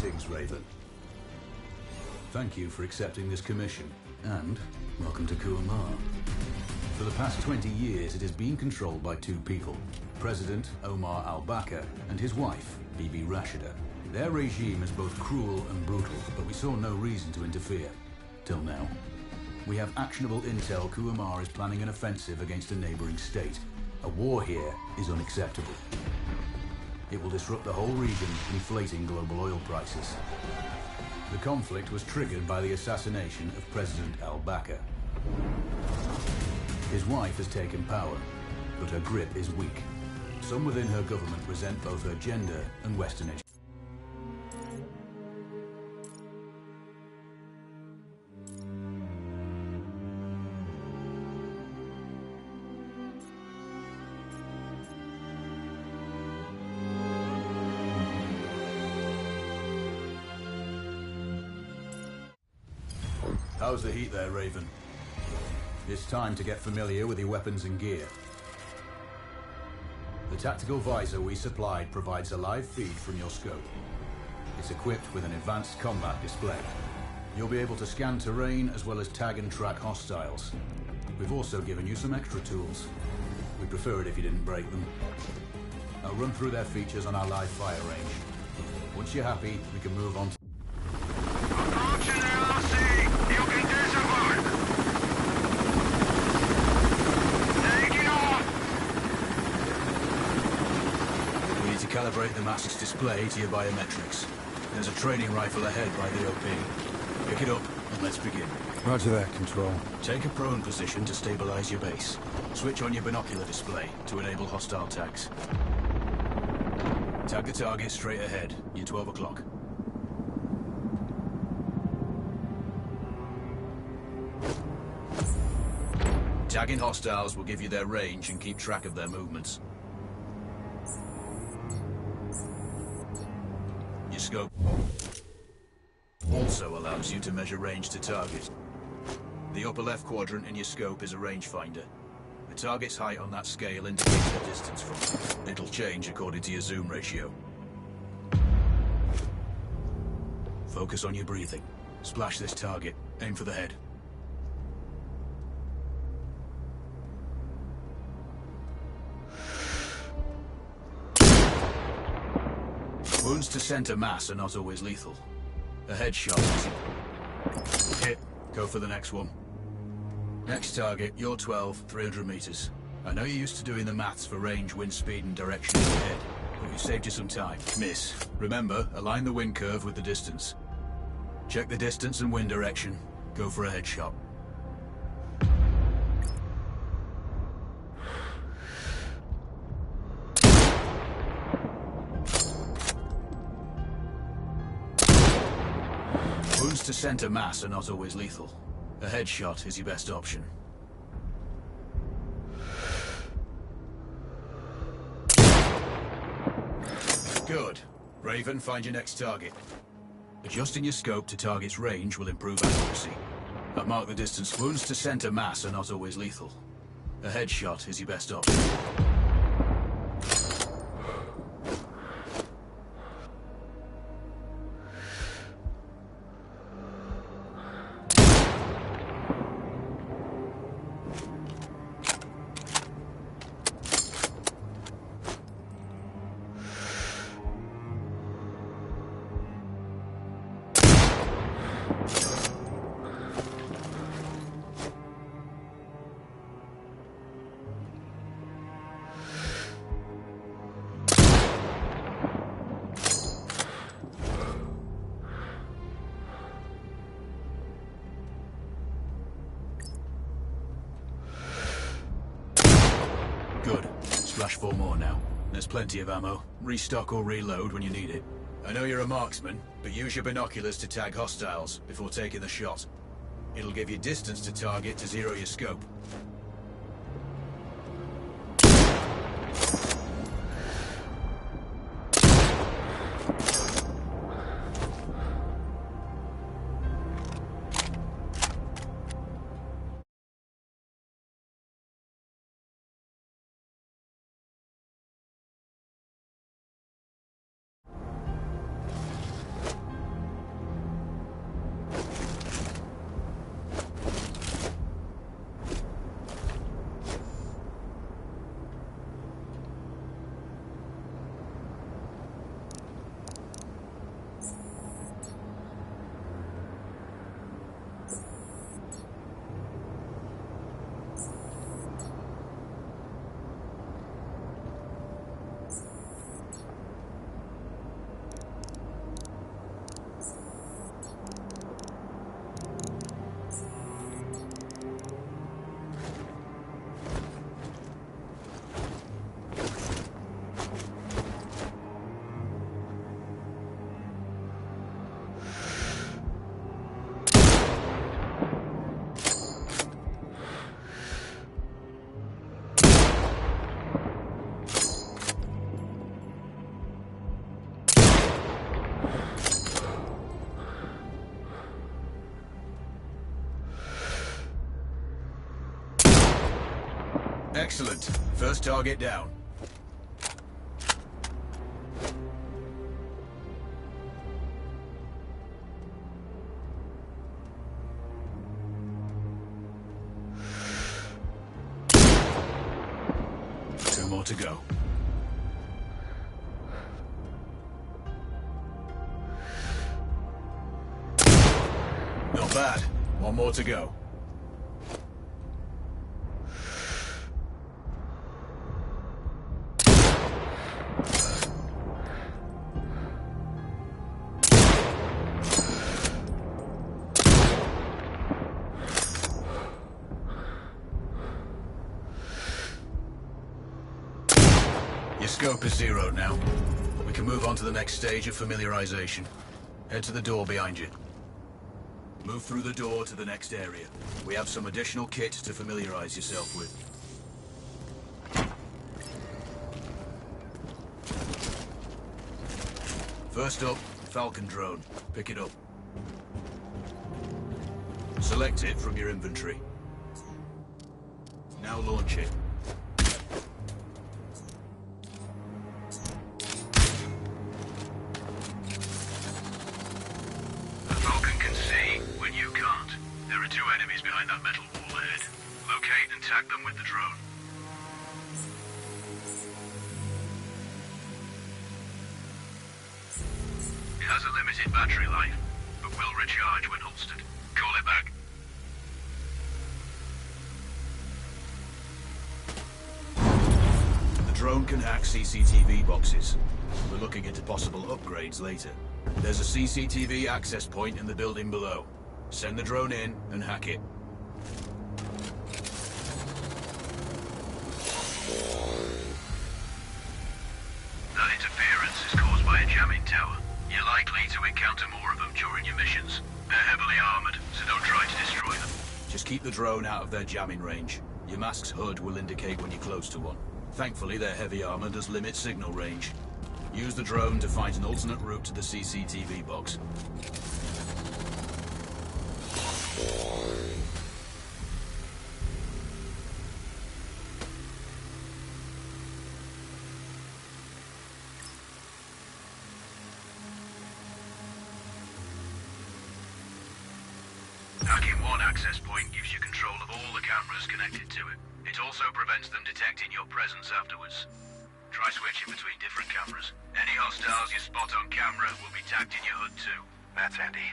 Greetings, Raven. Thank you for accepting this commission, and welcome to Kuamar. For the past 20 years, it has been controlled by two people, President Omar al-Bakr and his wife, Bibi Rashida. Their regime is both cruel and brutal, but we saw no reason to interfere. Till now. We have actionable intel Kuamar is planning an offensive against a neighboring state. A war here is unacceptable. It will disrupt the whole region, inflating global oil prices. The conflict was triggered by the assassination of President al-Bakr. His wife has taken power, but her grip is weak. Some within her government resent both her gender and Western education. How's the heat there, Raven? It's time to get familiar with your weapons and gear. The tactical visor we supplied provides a live feed from your scope. It's equipped with an advanced combat display. You'll be able to scan terrain as well as tag and track hostiles. We've also given you some extra tools. We'd prefer it if you didn't break them. I'll run through their features on our live fire range. Once you're happy, we can move on to... Approaching LLC! You can disembark! Taking off! We need to calibrate the mask's display to your biometrics. There's a training rifle ahead by the OP. Pick it up and let's begin. Roger that, Control. Take a prone position to stabilize your base. Switch on your binocular display to enable hostile tags. Tag the target straight ahead. You're 12 o'clock. Tagging hostiles will give you their range and keep track of their movements. Your scope also allows you to measure range to target. The upper left quadrant in your scope is a rangefinder. The target's height on that scale indicates the distance from you. It'll change according to your zoom ratio. Focus on your breathing. Splash this target. Aim for the head. Wounds to center mass are not always lethal. A headshot is hit. Go for the next one. Next target, you're 12, 300 meters. I know you're used to doing the maths for range, wind speed, and direction of the head, but we saved you some time. Miss. Remember, align the wind curve with the distance. Check the distance and wind direction. Go for a headshot. Wounds to center mass are not always lethal. A headshot is your best option. Good. Raven, find your next target. Adjusting your scope to target's range will improve accuracy. I've marked the distance. Wounds to center mass are not always lethal. A headshot is your best option. Good. Splash 4 more now. There's plenty of ammo. Restock or reload when you need it. I know you're a marksman, but use your binoculars to tag hostiles before taking the shot. It'll give you distance to target to zero your scope. Excellent. First target down. Two more to go. Not bad. One more to go. Your scope is zeroed now. We can move on to the next stage of familiarization. Head to the door behind you. Move through the door to the next area. We have some additional kit to familiarize yourself with. First up, Falcon drone. Pick it up. Select it from your inventory. Now launch it. Attack them with the drone. It has a limited battery life, but will recharge when holstered. Call it back. The drone can hack CCTV boxes. We're looking into possible upgrades later. There's a CCTV access point in the building below. Send the drone in and hack it. That interference is caused by a jamming tower. You're likely to encounter more of them during your missions. They're heavily armored, so don't try to destroy them. Just keep the drone out of their jamming range. Your mask's HUD will indicate when you're close to one. Thankfully, their heavy armor does limit signal range. Use the drone to find an alternate route to the CCTV box. Hacking one access point gives you control of all the cameras connected to it. It also prevents them detecting your presence afterwards. Try switching between different cameras. Any hostiles you spot on camera will be tagged in your HUD too. That's handy.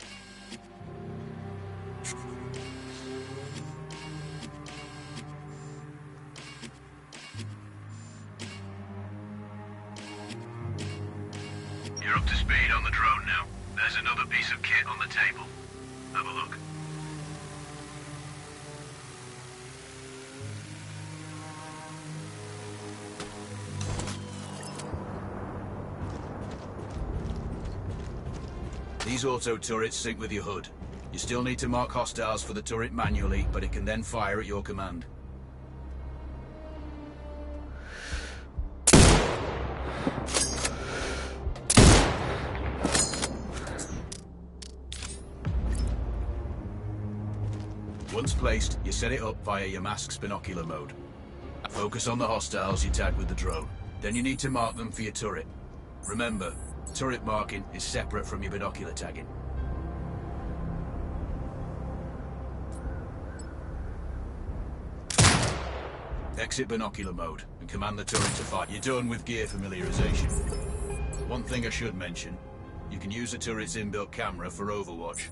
You're up to speed on the drone now. There's another piece of kit on the table. Have a look. These auto turrets sync with your HUD. You still need to mark hostiles for the turret manually, but it can then fire at your command. Once placed, you set it up via your mask's binocular mode. Focus on the hostiles you tag with the drone. Then you need to mark them for your turret. Remember, turret marking is separate from your binocular tagging. Exit binocular mode and command the turret to fire. You're done with gear familiarization. One thing I should mention, you can use the turret's inbuilt camera for overwatch,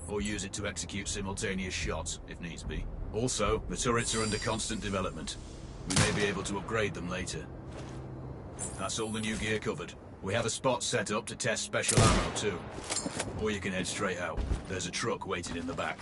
or use it to execute simultaneous shots if needs be. Also, the turrets are under constant development. We may be able to upgrade them later. That's all the new gear covered. We have a spot set up to test special ammo too. Or you can head straight out. There's a truck waiting in the back.